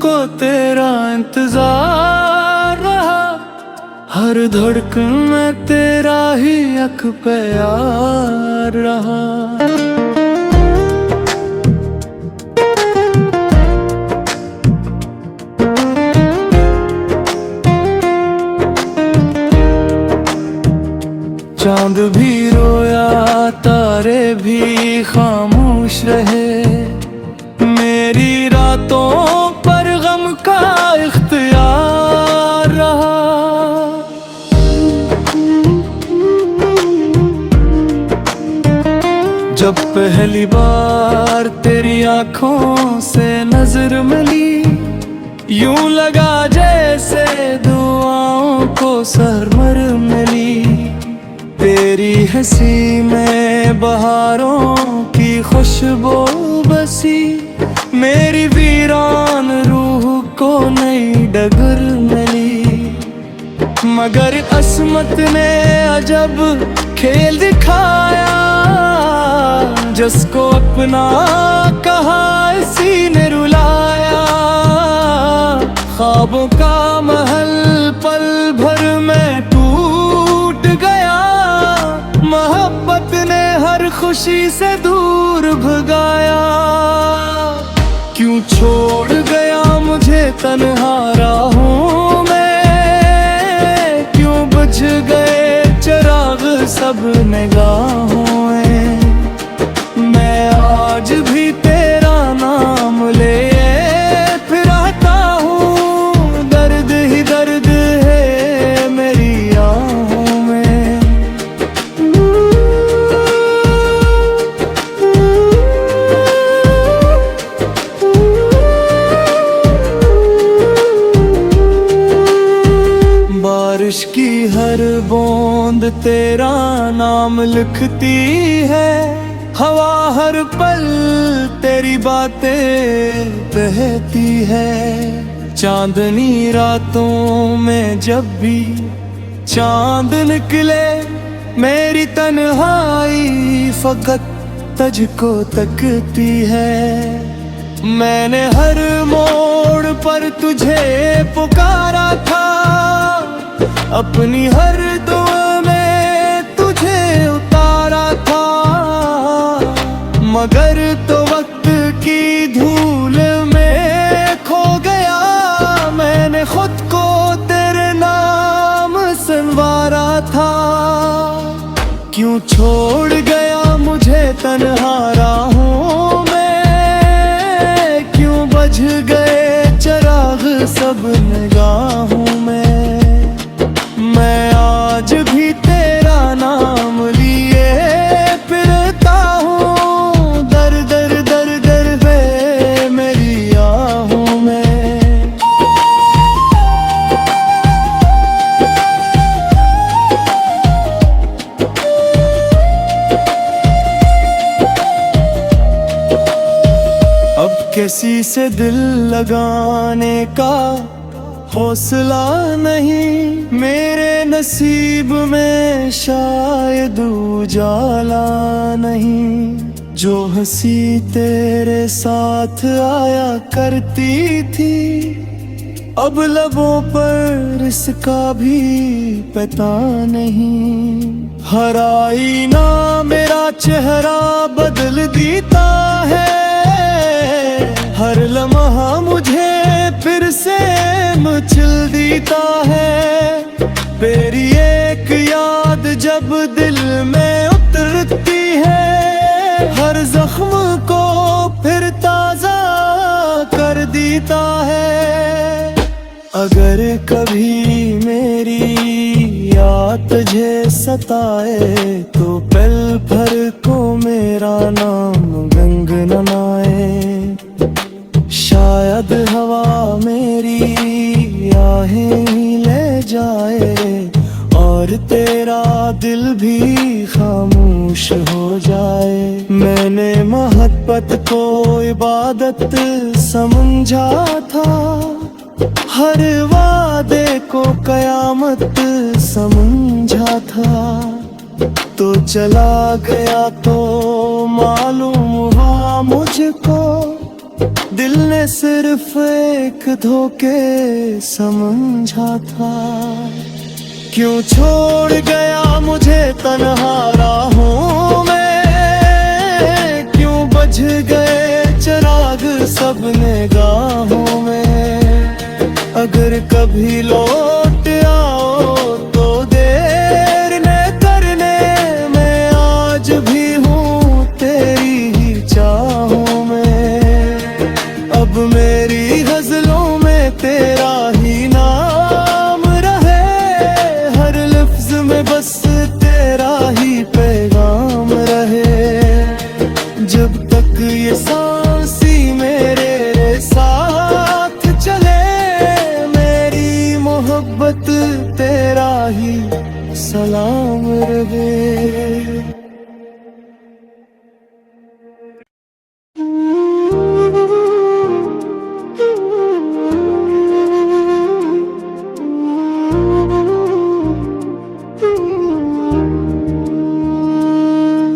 को तेरा इंतजार रहा, हर धड़कन में तेरा ही अख पे यार रहा। चांद भी रोया, तारे भी खामोश रहे, मेरी रातों पर गम का इख्तियार रहा। जब पहली बार तेरी आंखों से नजर मिली, यूं लगा जैसे दुआओं को सरमर मिली। तेरी हंसी में बहारों की खुशबू बसी, मेरी वीरान रूह को नई डगर मिली। मगर अस्मत ने अजब खेल दिखाया, जिसको अपना कहा इसी ने रुलाया। ख्वाबों का महल पल भर में टूट गया, मोहब्बत ने हर खुशी से दूर भगाया। क्यों छोड़ गया मुझे तन्हा राहों में, क्यों बुझ गए चिराग सब निगाहों में। मैं आज भी तेरा नाम ले फिरता हूँ, दर्द ही दर्द है मेरी आहों में। बारिश की हर बूंद तेरा नाम लिखती है, हवा हर पल तेरी बातें बहती है। चांदनी रातों में जब भी चांद निकले, मेरी तन्हाई फकत तुझको तकती है। मैंने हर मोड़ पर तुझे पुकारा था, अपनी हर दुआ में तुझे उतारा था। मगर तो वक्त की धूल में खो गया, मैंने खुद को तेरे नाम संवारा था। क्यों छोड़ गया मुझे तन्हा राहों में, क्यों बुझ गए चिराग सब निगाहों में। मैं आज भी तेरा नाम लिए फिरता हूँ, दर दर दर दर है मेरी आहों में। अब किसी से दिल लगाने का हौसला नहीं, मेरे नसीब में शायद उजाला नहीं। जो हंसी तेरे साथ आया करती थी, अब लबों पर इसका भी पता नहीं। हर आईना मेरा चेहरा बदल देता है, हर लम्हा मुझे फिर से मचल देता है। तेरी एक याद जब दिल में उतरती है, हर जख्म को फिर ताजा कर देता है। अगर कभी मेरी याद तुझे सताए, तो पल भर को मेरा नाम गुनगुनाए। शायद हवा मेरी आहें ले जाए, और तेरा दिल भी खामोश हो जाए। मैंने मोहब्बत को इबादत समझा था, हर वादे को कयामत समझा था। तो चला गया तो मालूम हुआ मुझको, दिल ने सिर्फ एक धोखे समझा था। क्यों छोड़ गया मुझे तन्हा राहों में, क्यों बुझ गए चिराग सब निगाहों में। अगर कभी लौट आओ तो देर न करने, मैं आज भी हूँ तेरी ही चाहों में। अब मेरी गजलों में तेरा ही नाम रहे, हर लफ्ज में बस तेरा ही पैगाम रहे। जब तक ये सांसी मेरे साथ चले, मेरी मोहब्बत तेरा ही सलाम रहे।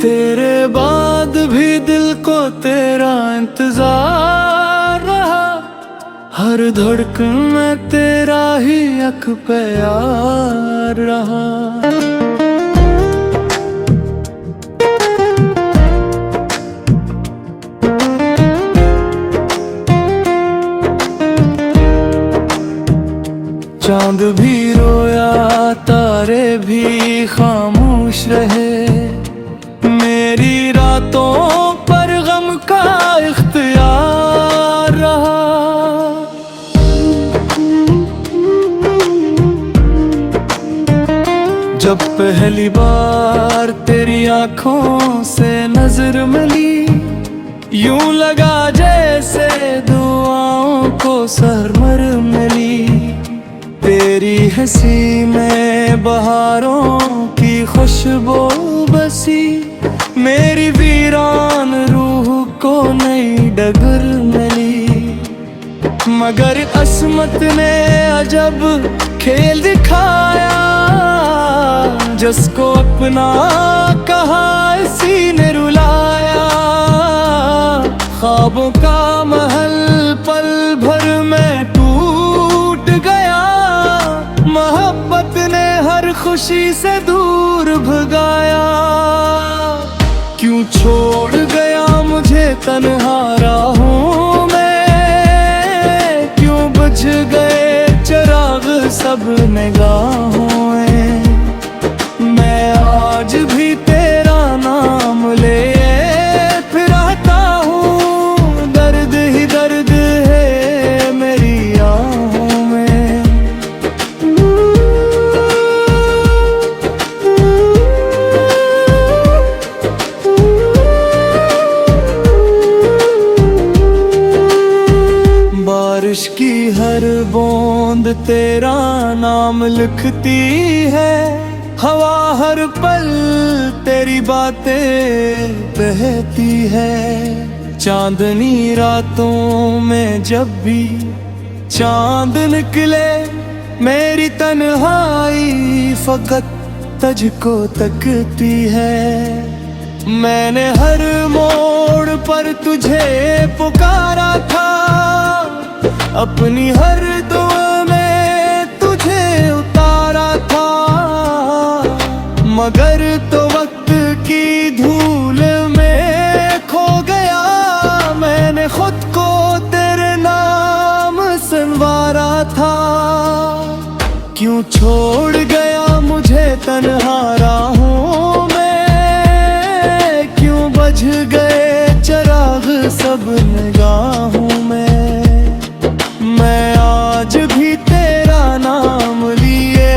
तेरे बाद भी दिल को तेरा इंतजार रहा, हर धड़कन में तेरा ही अख पे यार रहा। चांद भी रोया, तारे भी खामोश रहे, मेरी रातों पर गम का इख्तियार रहा। जब पहली बार तेरी आंखों से नजर मिली, यूं लगा जैसे दुआओं को सरमर मिली। तेरी हंसी में बहारों की खुशबू बसी, मेरी वीरान रूह को नई डगर मिली। मगर अस्मत ने अजब खेल दिखाया, जिसको अपना कहा इसी ने रुलाया। ख्वाबों का महल पल भर में टूट गया, मोहब्बत ने हर खुशी से दूर भगाया। क्यों छोड़ गया मुझे तन्हा राहों में, क्यों बुझ गए चिराग सब निगाहों में। मैं आज भी तेरा नाम ले फिरता हूँ, दर्द ही दर्द है मेरी आहों में। बारिश की हर बूंद तेरा नाम लिखती है, हवा हर पल तेरी बातें बहती है। चांदनी रातों में जब भी चांद निकले, मेरी तन्हाई फकत तुझको तकती है। मैंने हर मोड़ पर तुझे पुकारा था, अपनी हर दुआ में तुझे उतारा था। मगर तो वक्त की धूल में खो गया, मैंने खुद को तेरे नाम संवारा था। क्यों छोड़ गया मुझे तन्हा राहों में, क्यों बुझ गए चिराग सब निगाहों में। मैं आज भी तेरा नाम लिए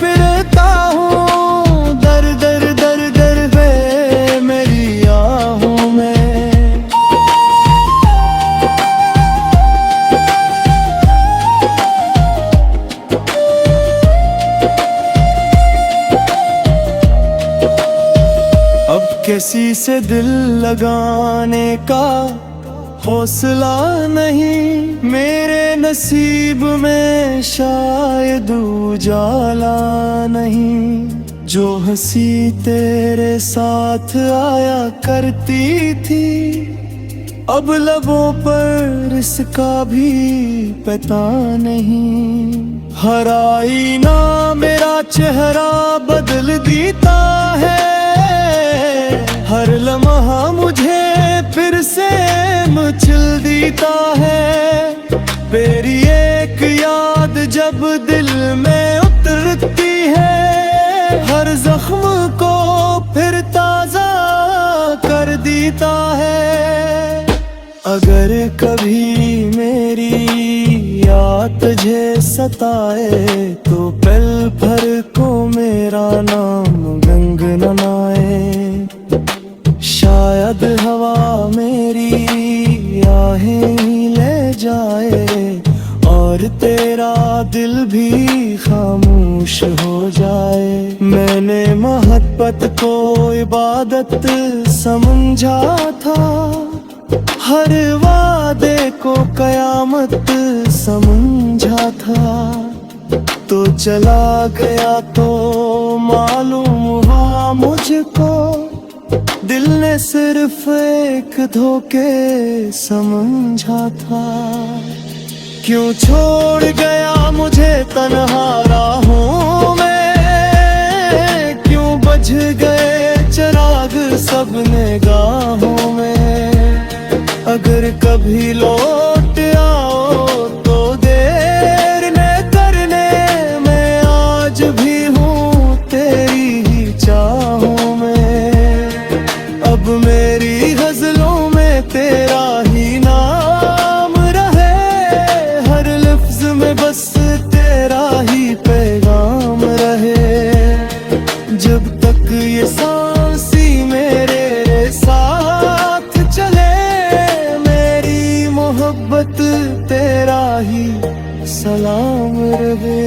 फिरता हूँ, दर दर दर दर है मेरी आहों में। अब किसी से दिल लगाने का हौसला नहीं, मेरे नसीब में शायद उजाला नहीं। जो हंसी तेरे साथ आया करती थी, अब लबों पर इसका भी पता नहीं। हर आईना मेरा चेहरा बदल देता है, हर लम्हा मुझे फिर से मचल देता है। तेरी एक याद जब दिल में उतरती है, हर जख्म को फिर ताजा कर देता है। अगर कभी मेरी याद तुझे सताए, तो पल भर को मेरा नाम गुनगुनाए। शायद हवा मेरी आहें ही ले जाए, और तेरा दिल भी खामोश हो जाए। मैंने मोहब्बत को इबादत समझा था, हर वादे को कयामत समझा था। तो चला गया तो मालूम हुआ मुझको, दिल ने सिर्फ एक धोखे समझा था। क्यों छोड़ गया मुझे तन्हा राहों में, क्यों बुझ गए चिराग सब निगाहों में। अगर कभी लौट आओ तो देर न करने, मैं आज भी हूँ तेरी ही चाहों में। अब मेरी गजलों में तेरा ही नाम रहे, हर लफ्ज में बस तेरा ही पैगाम रहे। जब तक ये सांसी मेरे साथ चले, मोहब्बत तेरा ही सलाम रहे।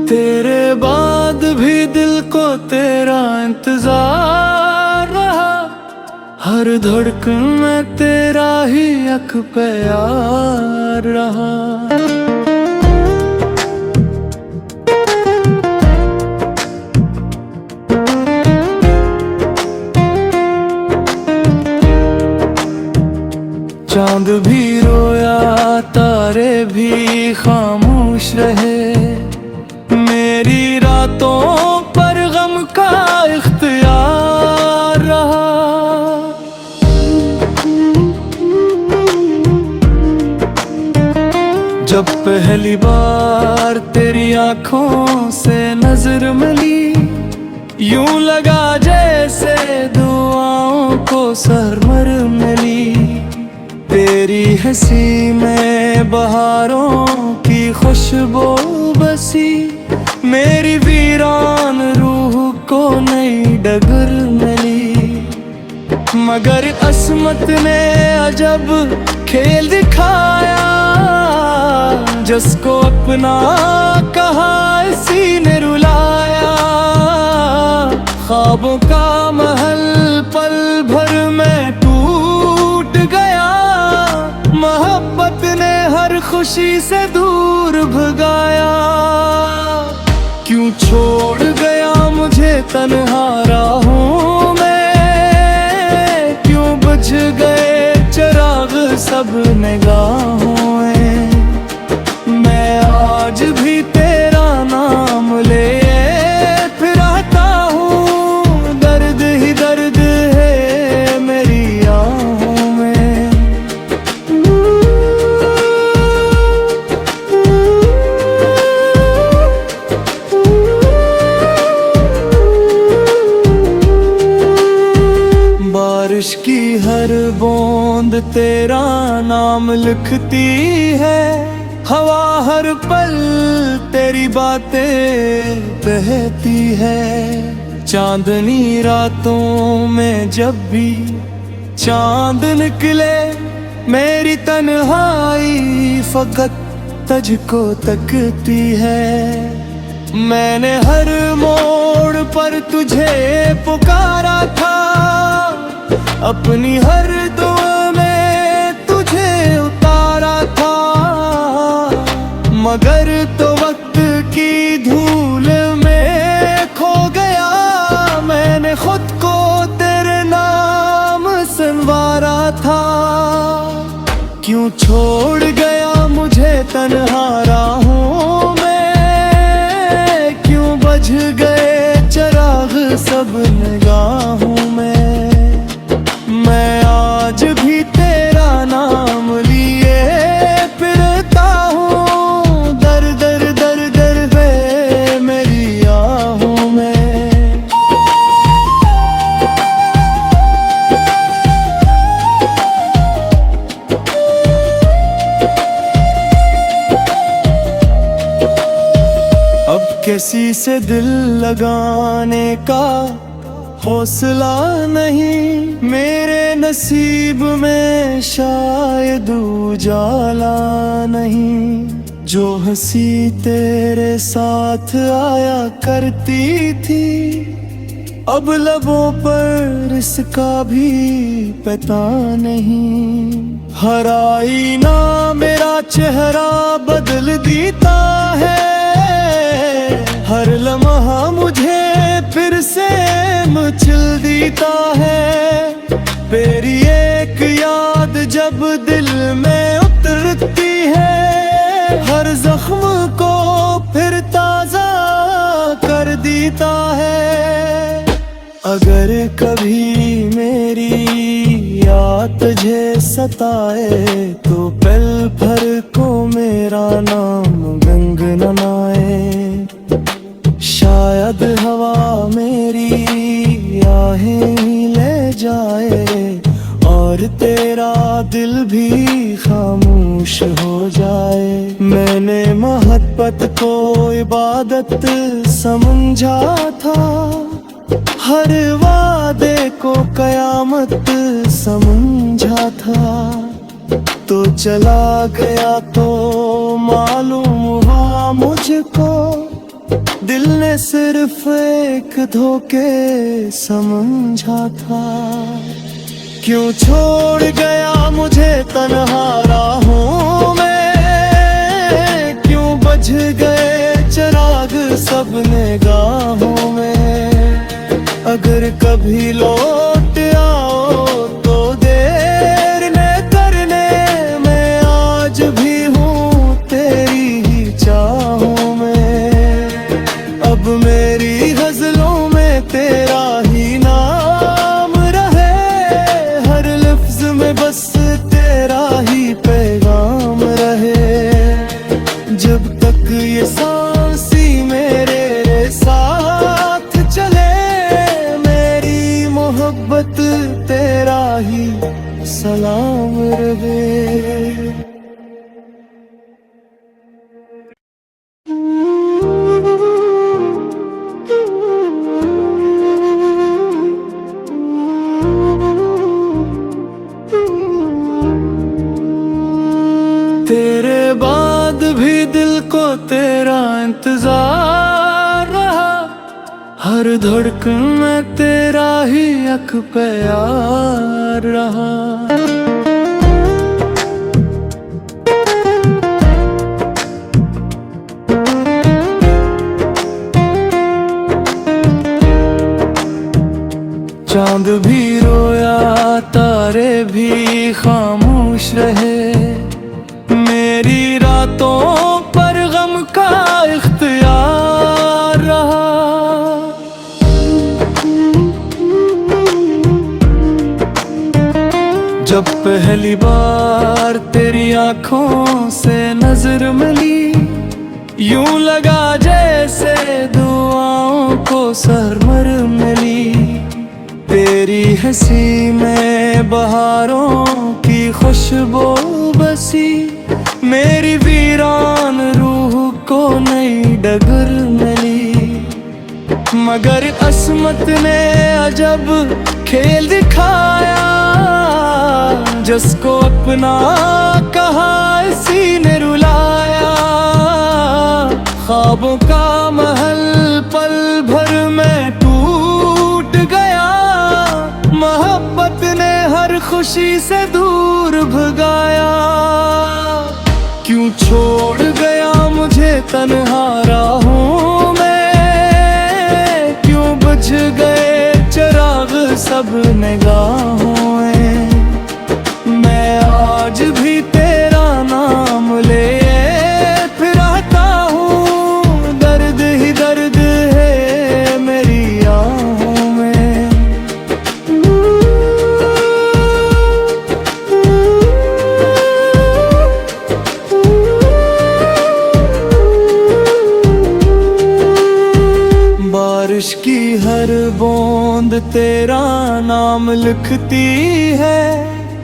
तेरे बाद भी दिल को तेरा इंतजार रहा, हर धड़कन में तेरा ही अख प्यार रहा। चांद भी रोया, तारे भी खामोश रहे, मेरी रातों पर गम का इख्तियार रहा। जब पहली बार तेरी आंखों से नजर मिली, यूं लगा जैसे दुआओं को सरमर मिली। तेरी हंसी में बहारों की खुशबू बसी, मेरी वीरान रूह को नई डगर मिली। मगर अस्मत ने अजब खेल दिखाया, जिसको अपना कहा इसी ने रुलाया। ख्वाबों का महल पल भर में टूट गया, मोहब्बत ने हर खुशी से दूर भगाया। क्यों छोड़ गया मुझे तन्हा राहों में, क्यों बुझ गए चिराग सब निगाहों में। मैं आज भी तेरा नाम ले फिरता हूँ, दर्द ही दर्द है मेरी आहों में। बारिश की हर बूंद तेरा नाम लिखती है, हवा हर पल तेरी बातें बहती है। चांदनी रातों में जब भी चांद निकले, मेरी तन्हाई फकत तुझको तकती है। मैंने हर मोड़ पर तुझे पुकारा था, अपनी हर दुआ क्यों छोड़ गया मुझे तन्हा राहों में, क्यों बझ गए चिराग सब निगाहों में। मैं आज भी तेरा नाम लिए फिरता हूँ, दर दर दर दर वे मेरी आहों में। अब किसी से दिल लगाने का हौसला नहीं, मेरे नसीब में शायद उजाला नहीं। जो हंसी तेरे साथ आया करती थी, अब लबों पर इसका भी पता नहीं। हर आईना मेरा चेहरा बदल देता है, हर लम्हा मुझे फिर से मचल देता है। तेरी एक याद जब दिल में उतरती है, हर जख्म को फिर ताजा कर देता है। अगर कभी मेरी याद तुझे सताए, तो पल भर को मेरा नाम गुनगुनाए। शायद हवा मेरी आहें ही ले जाए, और तेरा दिल भी खामोश हो जाए। मैंने मोहब्बत को इबादत समझा था, हर वादे को कयामत समझा था। तो चला गया तो मालूम हुआ मुझको, दिल ने सिर्फ एक धोखे समझा था। क्यों छोड़ गया मुझे तन्हा राहों में, क्यों बझ गए चिराग सब निगाहों में। अगर कभी लौट आओ तो देर न करने, मैं आज भी हूँ तेरी ही चाहों में। अब मेरी गजलों में तेरा ही नाम रहे, हर लफ्ज में बस तेरा ही पैगाम रहे। जब तक ये सांसी मेरे साथ चले, मेरी मोहब्बत तेरा ही सलाम रहे। तेरे बाद भी दिल को तेरा इंतजार रहा, हर धड़कन में तेरा ही अख प्यार रहा। चांद भी रोया, तारे भी खामोश रहे, मेरी रातों पर गम का इख्तियार रहा। जब पहली बार तेरी आंखों से नजर मिली, यूं लगा जैसे दुआओं को सरमर मिली। तेरी हंसी में बहारों की खुशबू बसी, मेरी वीरान रूह को नई डगर मिली। मगर अस्मत ने अजब खेल दिखाया, जिसको अपना कहा इसी ने रुलाया। ख्वाबों का महल पल भर में टूट गया, मोहब्बत ने हर खुशी से दूर भगाया। क्यों छोड़ गया मुझे तन्हा राहों में, क्यों बुझ गए चिराग सब निगाहों में। मैं आज भी तेरे और तेरा नाम लिखती है।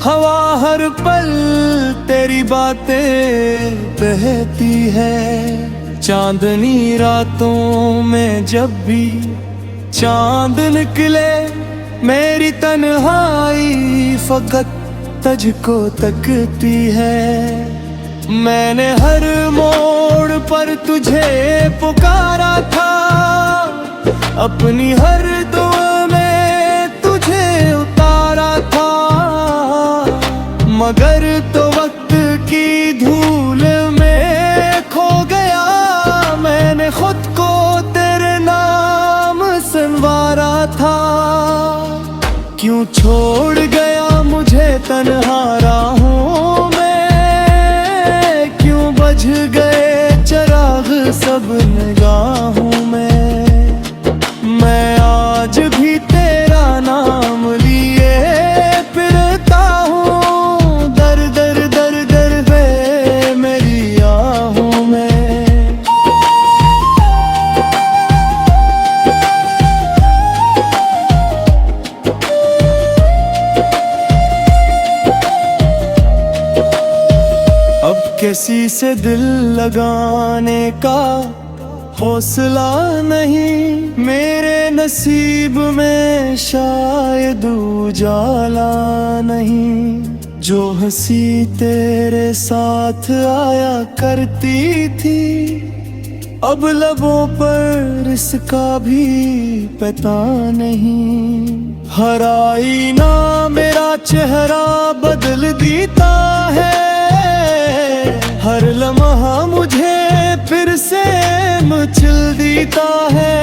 हवा हर पल तेरी बातें बहती है। चांदनी रातों में जब भी चांद निकले, मेरी तन्हाई फकत तुझको तकती है। मैंने हर मोड़ पर तुझे पुकारा था, अपनी हर दुआ में तुझे उतारा था। मगर तो वक्त की धूल में खो गया, मैंने खुद को तेरे नाम संवारा था। क्यों छोड़ गया मुझे तन्हा राहों में, क्यों बझ गए चिराग सब निगाहों में। मैं आज भी तेरा नाम लिए फिरता हूँ, दर दर दर दर पे मेरी आहों में। किसी से दिल लगाने का हौसला नहीं, मेरे नसीब में शायद उजाला नहीं। जो हंसी तेरे साथ आया करती थी, अब लबों पर इसका भी पता नहीं। हर आईना मेरा चेहरा बदल देता है, हर लम्हा मुझे फिर से मचल देता है।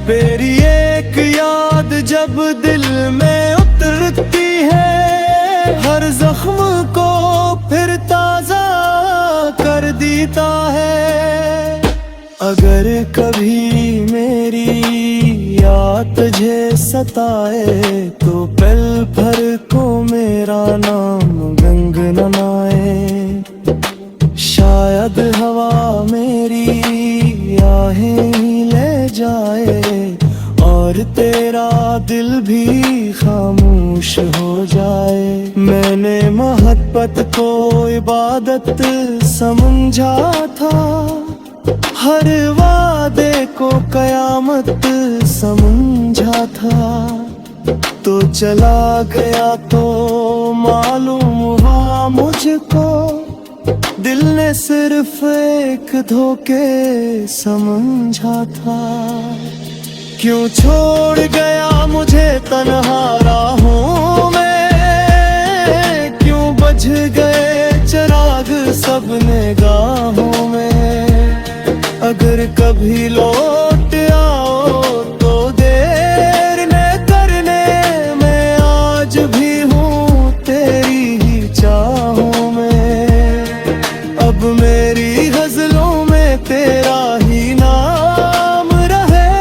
तेरी एक याद जब दिल में उतरती है, हर जख्म को फिर ताजा कर देता है। अगर कभी मेरी याद तुझे सताए, तो पल भर को मेरा नाम गुनगुनाए। शायद हवा मेरी आहें ही ले जाए, और तेरा दिल भी खामोश हो जाए। मैंने मोहब्बत को इबादत समझा था, हर वादे को कयामत समझा था। तो चला गया तो मालूम हुआ मुझको, दिल ने सिर्फ एक धोखे समझा था। क्यों छोड़ गया मुझे तन्हा राहों में, क्यों बझ गए चिराग सब निगाहों में। अगर कभी लौट आओ तो देर न करने, मैं आज भी हूँ तेरी ही चाहों में। अब मेरी गजलों में तेरा ही नाम रहे,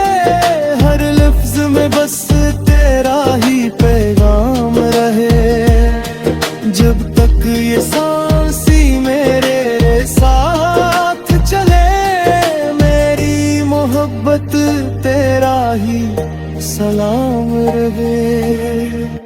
हर लफ्ज में बस तेरा ही पैगाम रहे। जब तक ये सांसी मेरे साथ चले, मेरी मोहब्बत तेरा ही सलाम रहे।